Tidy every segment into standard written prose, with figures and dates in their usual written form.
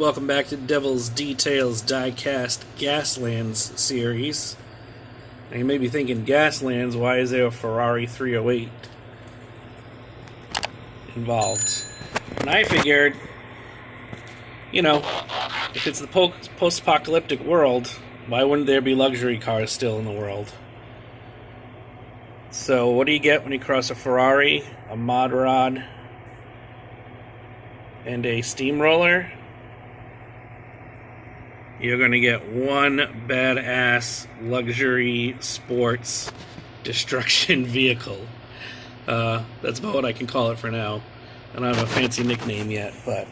Welcome back to Devil's Details Diecast Gaslands series. Now you may be thinking, Gaslands, why is there a Ferrari 308 involved? And I figured, if it's the post-apocalyptic world, why wouldn't there be luxury cars still in the world? So what do you get when you cross a Ferrari, a mod rod, and a steamroller? You're going to get one badass luxury sports destruction vehicle. That's about what I can call it for now. I don't have a fancy nickname yet, but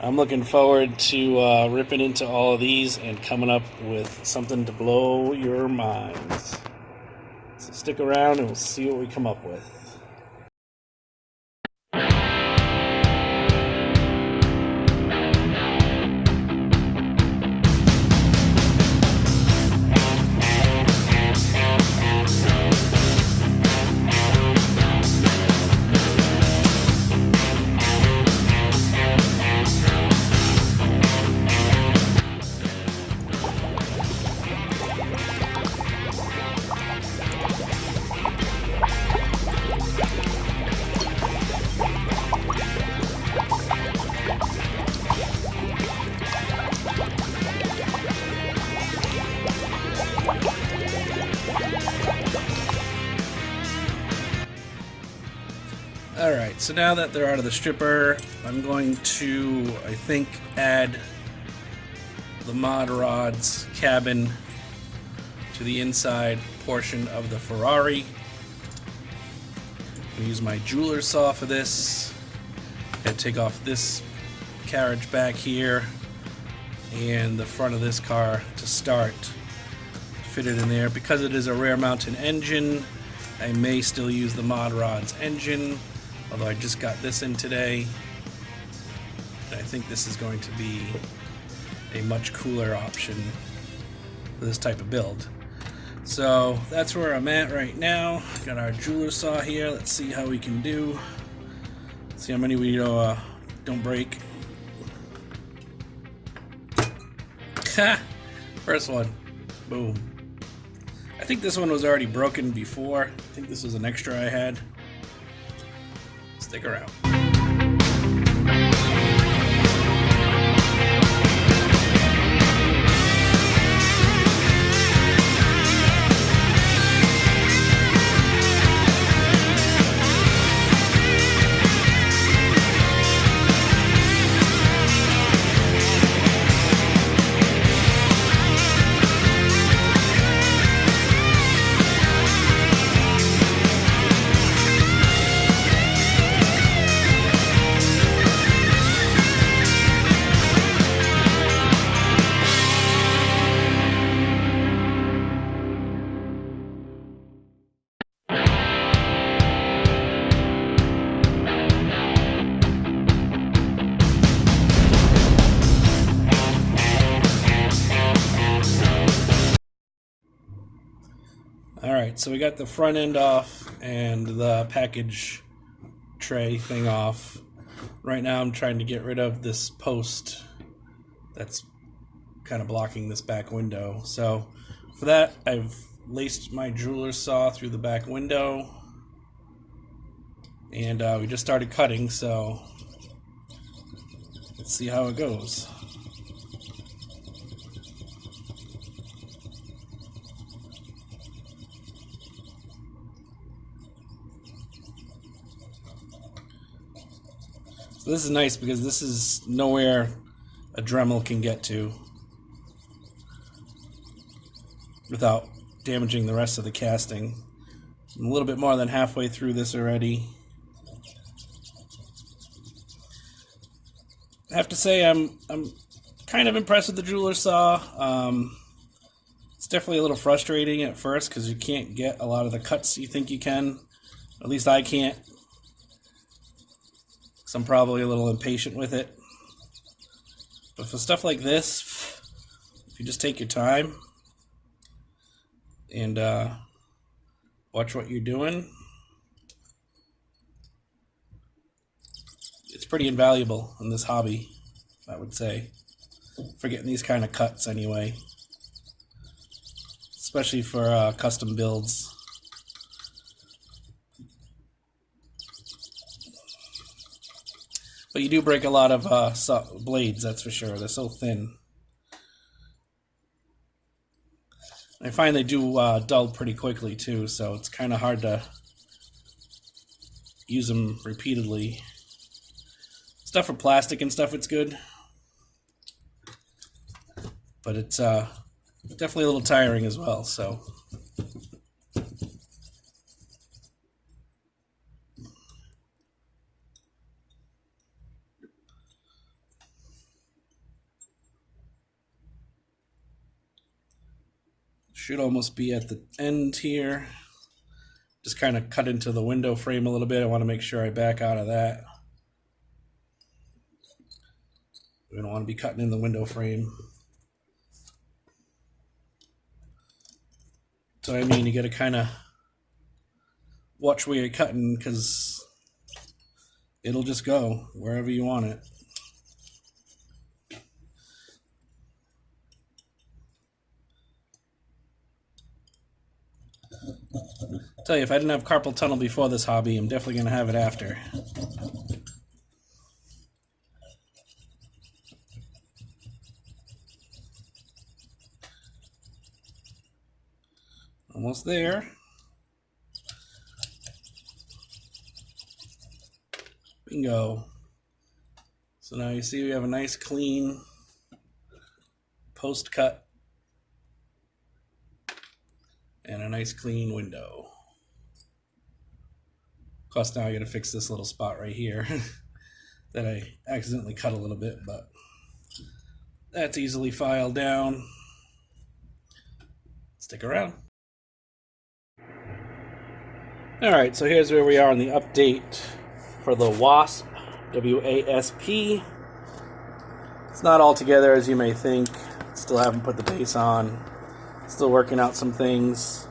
I'm looking forward to ripping into all of these and coming up with something to blow your minds. So stick around and we'll see what we come up with. Alright, so now that they're out of the stripper, I'm going to, I think, add the mod rod's cabin to the inside portion of the Ferrari. I'm going to use my jeweler's saw for this and take off this carriage back here and the front of this car to start. Fit it in there. Because it is a rear mounted engine, I may still use the mod rod's engine. Although I just got this in today, I think this is going to be a much cooler option for this type of build. So that's where I'm at right now. Got our jeweler saw here. Let's see how we can do. See how many we don't break. Ha! First one. Boom. I think this one was already broken before. I think this was an extra I had. Stick around. Alright, so we got the front end off and the package tray thing off. Right now I'm trying to get rid of this post that's kind of blocking this back window. So for that, I've laced my jeweler's saw through the back window. And we just started cutting, so let's see how it goes. So this is nice because this is nowhere a Dremel can get to without damaging the rest of the casting. I'm a little bit more than halfway through this already. I have to say I'm kind of impressed with the jeweler's saw. It's definitely a little frustrating at first because you can't get a lot of the cuts you think you can. At least I can't. So I'm probably a little impatient with it. But for stuff like this, if you just take your time and watch what you're doing, it's pretty invaluable in this hobby, I would say. for getting these kind of cuts anyway, especially for custom builds. But you do break a lot of blades, that's for sure. They're so thin. I find they do dull pretty quickly too, so it's kind of hard to use them repeatedly. Stuff for plastic and stuff, it's good, but it's definitely a little tiring as well. So should almost be at the end here. Just kind of cut into the window frame a little bit. I want to make sure I back out of that. We don't want to be cutting in the window frame. So I mean, you got to kind of watch where you're cutting, because it'll just go wherever you want it. Tell you, if I didn't have carpal tunnel before this hobby, I'm definitely going to have it after. Almost there. Bingo. So now you see we have a nice clean post cut and a nice clean window. Of course, now I got to fix this little spot right here that I accidentally cut a little bit, but that's easily filed down. Stick around. All right, so here's where we are on the update for the W.A.S.P. W-A-S-P. It's not all together as you may think. Still haven't put the base on. Still working out some things.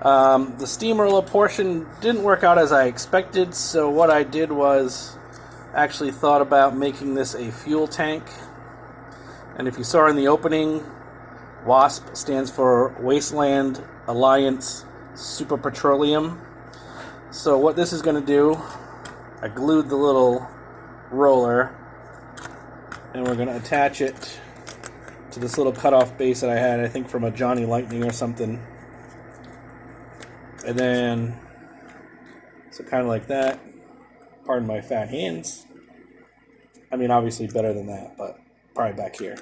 The steamroller portion didn't work out as I expected, so what I did was actually thought about making this a fuel tank. And if you saw in the opening, W.A.S.P. stands for Wasteland Alliance Super Petroleum. So what this is going to do, I glued the little roller, and we're going to attach it to this little cutoff base that I had, I think from a Johnny Lightning or something. And then, so kind of like that. Pardon my fat hands. I mean, obviously better than that, but probably back here.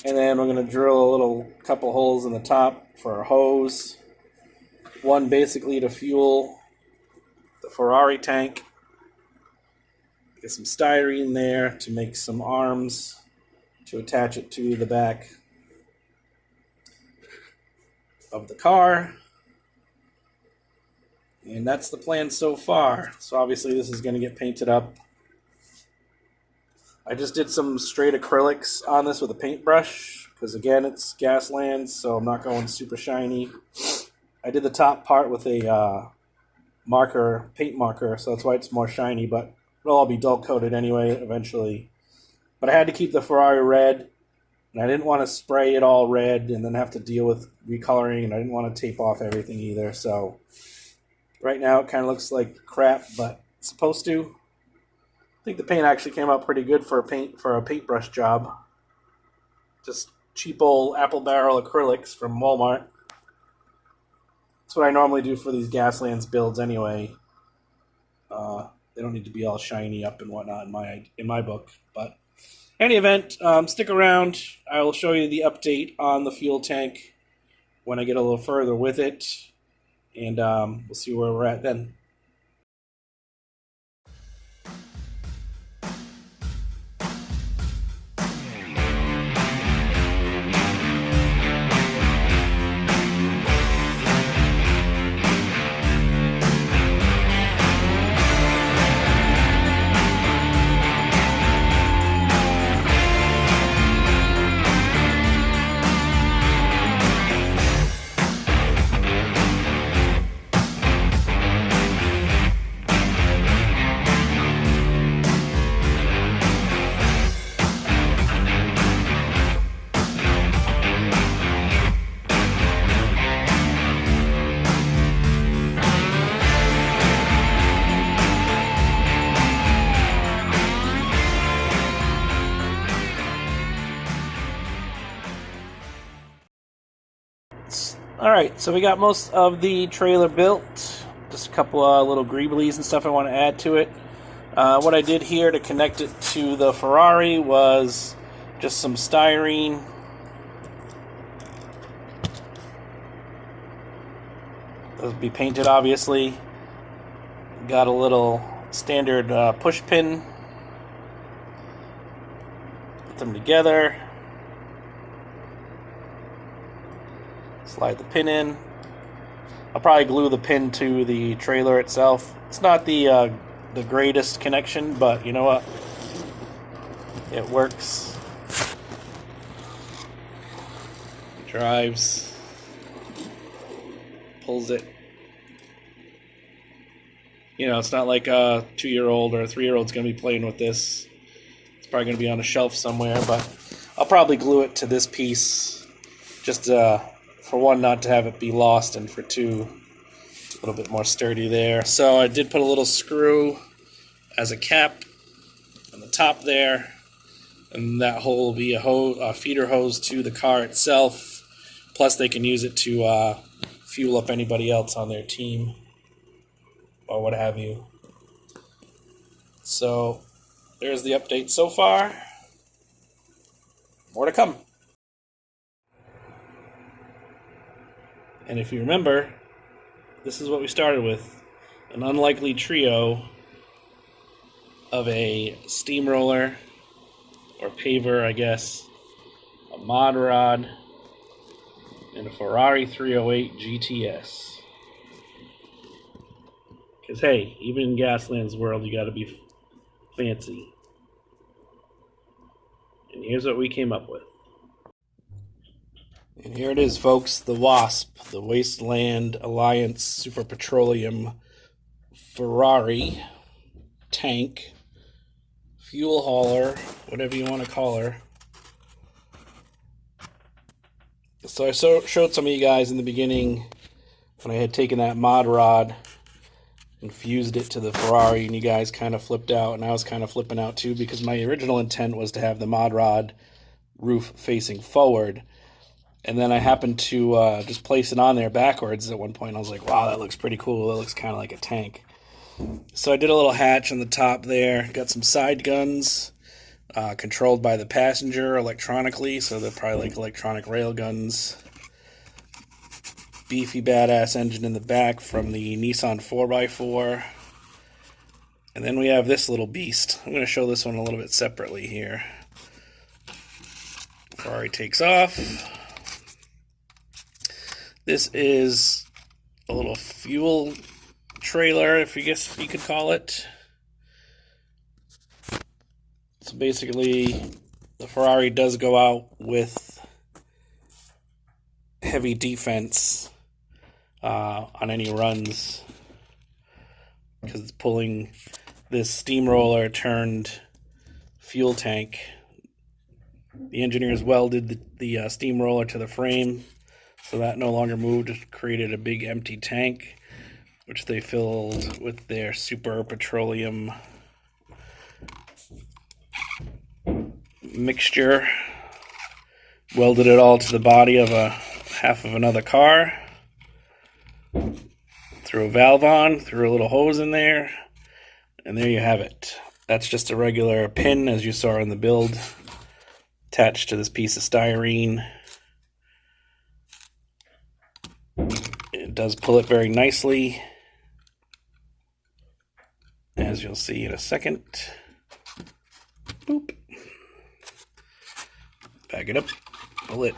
And then we're going to drill a little couple holes in the top for a hose. One basically to fuel the Ferrari tank. Get some styrene there to make some arms to attach it to the back of the car. And that's the plan so far. So obviously this is going to get painted up. I just did some straight acrylics on this with a paintbrush, because again, it's Gaslands, so I'm not going super shiny. I did the top part with a paint marker, so that's why it's more shiny, but it'll all be dull coated anyway eventually. But I had to keep the Ferrari red, and I didn't want to spray it all red and then have to deal with recoloring, and I didn't want to tape off everything either. So right now it kind of looks like crap, but it's supposed to. I think the paint actually came out pretty good for a paintbrush job. Just cheap old apple barrel acrylics from Walmart. That's what I normally do for these Gaslands builds anyway. They don't need to be all shiny up and whatnot in my book. But in any event, stick around. I will show you the update on the fuel tank when I get a little further with it. And we'll see where we're at then. Alright, so we got most of the trailer built. Just a couple of little greeblies and stuff I want to add to it. What I did here to connect it to the Ferrari was just some styrene. It'll be painted, obviously. Got a little standard push pin. Put them together. Slide the pin in. I'll probably glue the pin to the trailer itself. It's not the greatest connection, but you know what? It works. It drives. Pulls it. You know, it's not like a 2-year-old or a 3-year-old's going to be playing with this. It's probably going to be on a shelf somewhere, but I'll probably glue it to this piece just for one, not to have it be lost, and for two, a little bit more sturdy there. So I did put a little screw as a cap on the top there, and that hole will be a feeder hose to the car itself. Plus, they can use it to fuel up anybody else on their team or what have you. So there's the update so far. More to come. And if you remember, this is what we started with. An unlikely trio of a steamroller, or paver, I guess, a mod rod, and a Ferrari 308 GTS. Because, hey, even in Gasland's world, you gotta be fancy. And here's what we came up with. And here it is, folks, the W.A.S.P, the Wasteland Alliance Super Petroleum Ferrari tank, fuel hauler, whatever you want to call her. So I showed some of you guys in the beginning when I had taken that mod rod and fused it to the Ferrari, and you guys kind of flipped out, and I was kind of flipping out too, because my original intent was to have the mod rod roof facing forward. And then I happened to just place it on there backwards at one point. I was like, wow, that looks pretty cool. It looks kind of like a tank. So I did a little hatch on the top there. Got some side guns controlled by the passenger electronically. So they're probably like electronic rail guns. Beefy badass engine in the back from the Nissan 4x4. And then we have this little beast. I'm going to show this one a little bit separately here. Ferrari takes off. This is a little fuel trailer, if you guess you could call it. So basically, the Ferrari does go out with heavy defense on any runs, because it's pulling this steamroller turned fuel tank. The engineers welded the steamroller to the frame, so that no longer moved. It created a big empty tank, which they filled with their super petroleum mixture. Welded it all to the body of a half of another car. Threw a valve on, threw a little hose in there, and there you have it. That's just a regular pin, as you saw in the build, attached to this piece of styrene. It does pull it very nicely, as you'll see in a second. Boop. Back it up, pull it,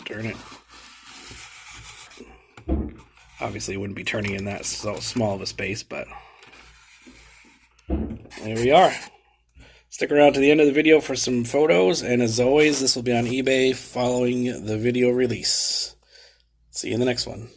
turn it. Obviously, it wouldn't be turning in that so small of a space, but there we are. Stick around to the end of the video for some photos, and as always, this will be on eBay following the video release. See you in the next one.